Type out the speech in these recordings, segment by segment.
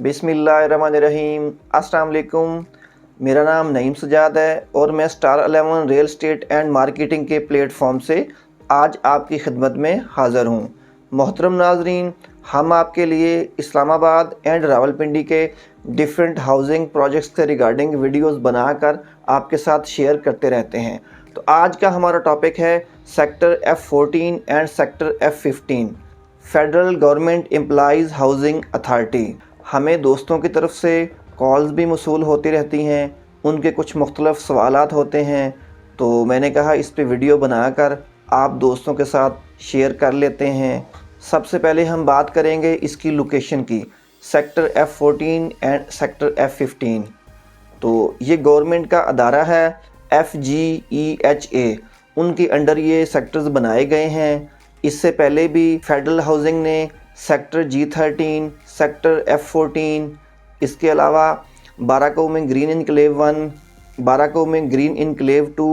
बिस्मिल्लाहिर्रहमानिर्रहीम। अस्सलाम वालेकुम। मेरा नाम नईम सजाद है और मैं star 11 real estate and marketing के प्लेटफॉर्म से आज आपकी खिदमत में हाज़िर हूँ। मोहतरम नाजरीन, हम आपके लिए इस्लामाबाद एंड रावलपिंडी के डिफरेंट हाउसिंग प्रोजेक्ट्स के रिगार्डिंग वीडियोस बनाकर आपके साथ शेयर करते रहते हैं। तो आज का हमारा टॉपिक है sector F14 and sector F15, federal government employees housing authority. हमें दोस्तों की तरफ से कॉल्स भी मौसूल होती रहती हैं, उनके कुछ मुख्तलिफ़ सवालात होते हैं, तो मैंने कहा इस पे वीडियो बनाकर आप दोस्तों के साथ शेयर कर लेते हैं। सबसे पहले हम बात करेंगे इसकी लोकेशन की, sector F14 and sector F15। तो ये गवर्नमेंट का अदारा है FGEHA, उनके अंडर ये सेक्टर्स बनाए गए हैं। इससे पहले भी फेडरल हाउसिंग ने सेक्टर G13, सेक्टर F14, इसके अलावा बाराको में ग्रीन इनक्लेव 1, बाराको में ग्रीन इनक्लेव 2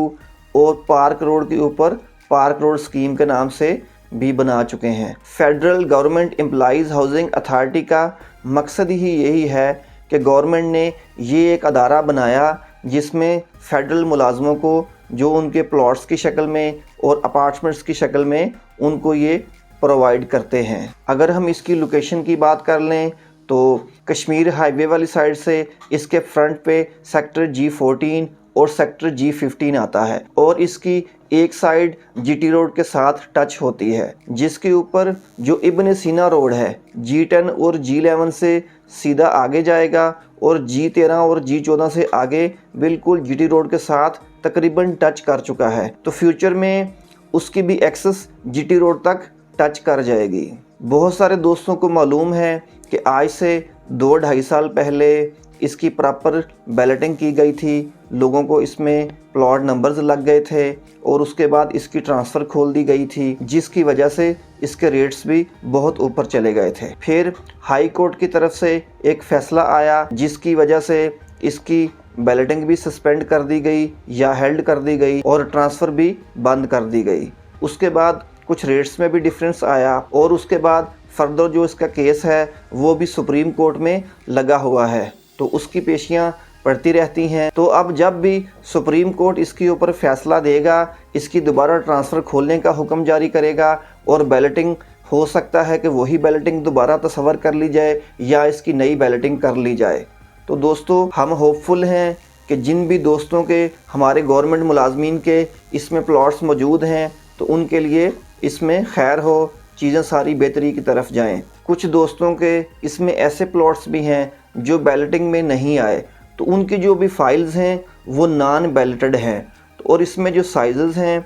और पार्क रोड के ऊपर पार्क रोड स्कीम के नाम से भी बना चुके हैं। Federal government employees housing authority का मकसद ही यही है कि गवर्नमेंट ने ये एक अदारा बनाया जिसमें फेडरल मुलाजमों को जो उनके प्लॉट्स की शक्ल में और अपार्टमेंट्स की शक्ल में उनको ये प्रोवाइड करते हैं। अगर हम इसकी लोकेशन की बात कर लें तो कश्मीर हाईवे वाली साइड से इसके फ्रंट पे सेक्टर G14 और सेक्टर G15 आता है और इसकी एक साइड GT रोड के साथ टच होती है, जिसके ऊपर जो इब्न सीना रोड है G10 और G11 से सीधा आगे जाएगा और G13 और G14 से आगे बिल्कुल GT रोड के साथ तकरीबन टच कर चुका है। तो फ्यूचर में उसकी भी एक्सेस GT रोड तक टच कर जाएगी। बहुत सारे दोस्तों को मालूम है कि आज से 2-2.5 साल पहले इसकी प्रॉपर बैलेटिंग की गई थी, लोगों को इसमें प्लॉट नंबर्स लग गए थे और उसके बाद इसकी ट्रांसफ़र खोल दी गई थी, जिसकी वजह से इसके रेट्स भी बहुत ऊपर चले गए थे। फिर हाई कोर्ट की तरफ से एक फ़ैसला आया जिसकी वजह से इसकी बैलेटिंग भी सस्पेंड कर दी गई या हेल्ड कर दी गई और ट्रांसफ़र भी बंद कर दी गई। उसके बाद कुछ रेट्स में भी डिफरेंस आया और उसके बाद फर्दर जो इसका केस है वो भी सुप्रीम कोर्ट में लगा हुआ है, तो उसकी पेशियां पड़ती रहती हैं। तो अब जब भी सुप्रीम कोर्ट इसके ऊपर फ़ैसला देगा, इसकी दोबारा ट्रांसफ़र खोलने का हुक्म जारी करेगा और बैलेटिंग हो सकता है कि वही बैलेटिंग दोबारा तस्वर कर ली जाए या इसकी नई बैलेटिंग कर ली जाए। तो दोस्तों, हम होपफुल हैं कि जिन भी दोस्तों के हमारे गवर्नमेंट मुलाजमीन के इसमें प्लॉट्स मौजूद हैं तो उनके लिए इसमें खैर हो, चीज़ें सारी बेहतरी की तरफ जाएं। कुछ दोस्तों के इसमें ऐसे प्लॉट्स भी हैं जो बैलेटिंग में नहीं आए, तो उनकी जो भी फाइल्स हैं वो नॉन बैलेटेड हैं। और इसमें जो साइज़ हैं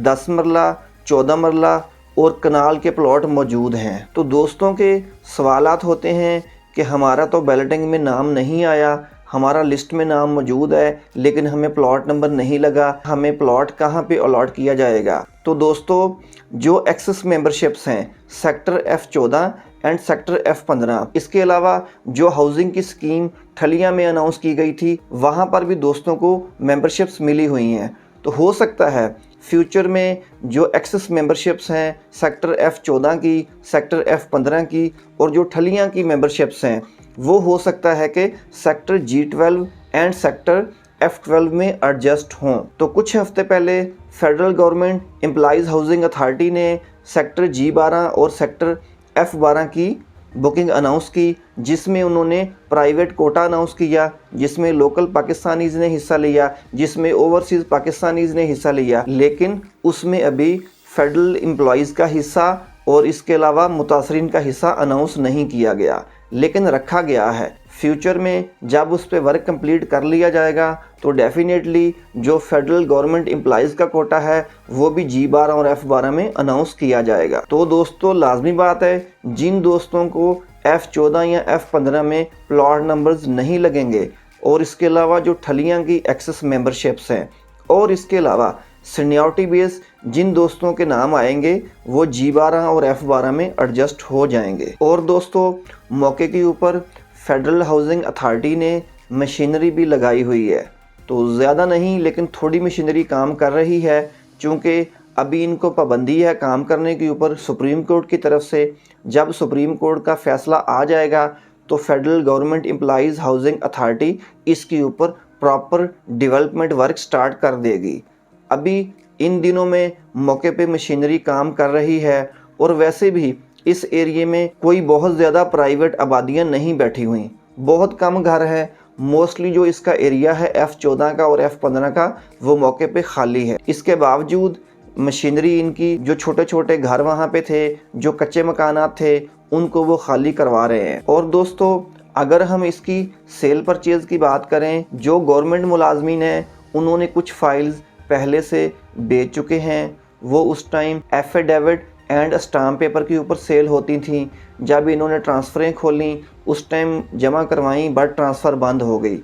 10 मरला, 14 मरला और कनाल के प्लॉट मौजूद हैं। तो दोस्तों के सवालात होते हैं कि हमारा तो बैलेटिंग में नाम नहीं आया, हमारा लिस्ट में नाम मौजूद है लेकिन हमें प्लॉट नंबर नहीं लगा, हमें प्लॉट कहाँ पे अलॉट किया जाएगा। तो दोस्तों, जो एक्सेस मेंबरशिप्स हैं sector F14 and sector F15, इसके अलावा जो हाउसिंग की स्कीम ठलियाँ में अनाउंस की गई थी वहाँ पर भी दोस्तों को मेंबरशिप्स मिली हुई हैं। तो हो सकता है फ्यूचर में जो एक्सेस मेंबरशिप्स हैं सेक्टर F14 की, सेक्टर F15 की और जो ठलियाँ की मेंबरशिप्स हैं वो हो सकता है कि sector G12 and sector F12 में एडजस्ट हों। तो कुछ हफ्ते पहले federal government employees housing authority ने सेक्टर G12 और सेक्टर F12 की बुकिंग अनाउंस की, जिसमें उन्होंने प्राइवेट कोटा अनाउंस किया, जिसमें लोकल पाकिस्तानीज़ ने हिस्सा लिया, जिसमें ओवरसीज़ पाकिस्तानीज़ ने हिस्सा लिया, लेकिन उसमें अभी फेडरल एम्प्लॉइज़ का हिस्सा और इसके अलावा मुतासरीन का हिस्सा अनाउंस नहीं किया गया, लेकिन रखा गया है। फ्यूचर में जब उस पर वर्क कंप्लीट कर लिया जाएगा तो डेफिनेटली जो फेडरल गवर्नमेंट एम्प्लॉइज़ का कोटा है वो भी G12 और F12 में अनाउंस किया जाएगा। तो दोस्तों, लाजमी बात है जिन दोस्तों को F14 या F15 में प्लॉट नंबर्स नहीं लगेंगे और इसके अलावा जो ठलियाँ की एक्सेस मेंबरशिप्स हैं और इसके अलावा सीनियरिटी बेस जिन दोस्तों के नाम आएंगे वो G12 और F12 में एडजस्ट हो जाएंगे। और दोस्तों, मौके के ऊपर फेडरल हाउसिंग अथॉरिटी ने मशीनरी भी लगाई हुई है, तो ज़्यादा नहीं लेकिन थोड़ी मशीनरी काम कर रही है, चूँकि अभी इनको पाबंदी है काम करने के ऊपर सुप्रीम कोर्ट की तरफ से। जब सुप्रीम कोर्ट का फ़ैसला आ जाएगा तो federal government employees housing authority इसके ऊपर प्रॉपर डेवलपमेंट वर्क स्टार्ट कर देगी। अभी इन दिनों में मौके पे मशीनरी काम कर रही है और वैसे भी इस एरिए में कोई बहुत ज़्यादा प्राइवेट आबादियाँ नहीं बैठी हुई, बहुत कम घर है। मोस्टली जो इसका एरिया है F14 का और F15 का वो मौके पे खाली है। इसके बावजूद मशीनरी इनकी जो छोटे छोटे घर वहाँ पे थे, जो कच्चे मकानात थे, उनको वो खाली करवा रहे हैं। और दोस्तों अगर हम इसकी सेल परचेज़ की बात करें, जो गवर्नमेंट मुलाजमीन हैं उन्होंने कुछ फाइल्स पहले से बेच चुके हैं। वो उस time affidavit and stamp paper के ऊपर सेल होती थी। जब इन्होंने ट्रांसफ़रें खोली उस टाइम जमा करवाई, बट ट्रांसफ़र बंद हो गई।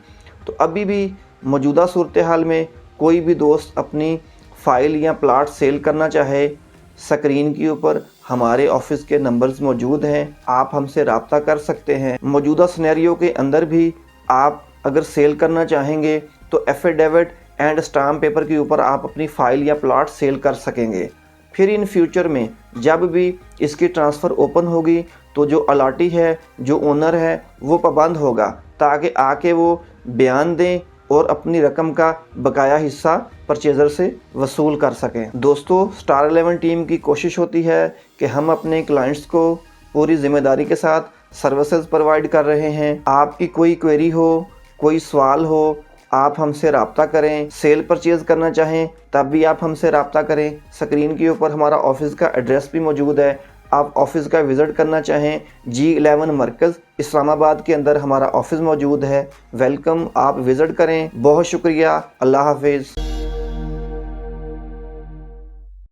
तो अभी भी मौजूदा सूरत हाल में कोई भी दोस्त अपनी फ़ाइल या प्लाट सेल करना चाहे, स्क्रीन के ऊपर हमारे ऑफिस के नंबर्स मौजूद हैं, आप हमसे रब्ता कर सकते हैं। मौजूदा सिनेरियो के अंदर भी आप अगर सेल करना चाहेंगे तो एफिडेविट एंड स्टाम्प पेपर के ऊपर आप अपनी फ़ाइल या प्लाट सेल कर सकेंगे। फिर इन फ्यूचर में जब भी इसकी ट्रांसफ़र ओपन होगी तो जो अलाटी है, जो ओनर है, वो पाबंद होगा ताकि आके वो बयान दें और अपनी रकम का बकाया हिस्सा परचेज़र से वसूल कर सकें। दोस्तों स्टार 11 टीम की कोशिश होती है कि हम अपने क्लाइंट्स को पूरी ज़िम्मेदारी के साथ सर्विसेज प्रोवाइड कर रहे हैं। आपकी कोई क्वेरी हो, कोई सवाल हो, आप हमसे रब्ता करें। सेल परचेज़ करना चाहें तब भी आप हमसे रब्ता करें। स्क्रीन के ऊपर हमारा ऑफिस का एड्रेस भी मौजूद है। आप ऑफिस का विज़िट करना चाहें, G11 मरकज़ इस्लामाबाद के अंदर हमारा ऑफिस मौजूद है। वेलकम, आप विज़िट करें। बहुत शुक्रिया। अल्लाह हाफिज़।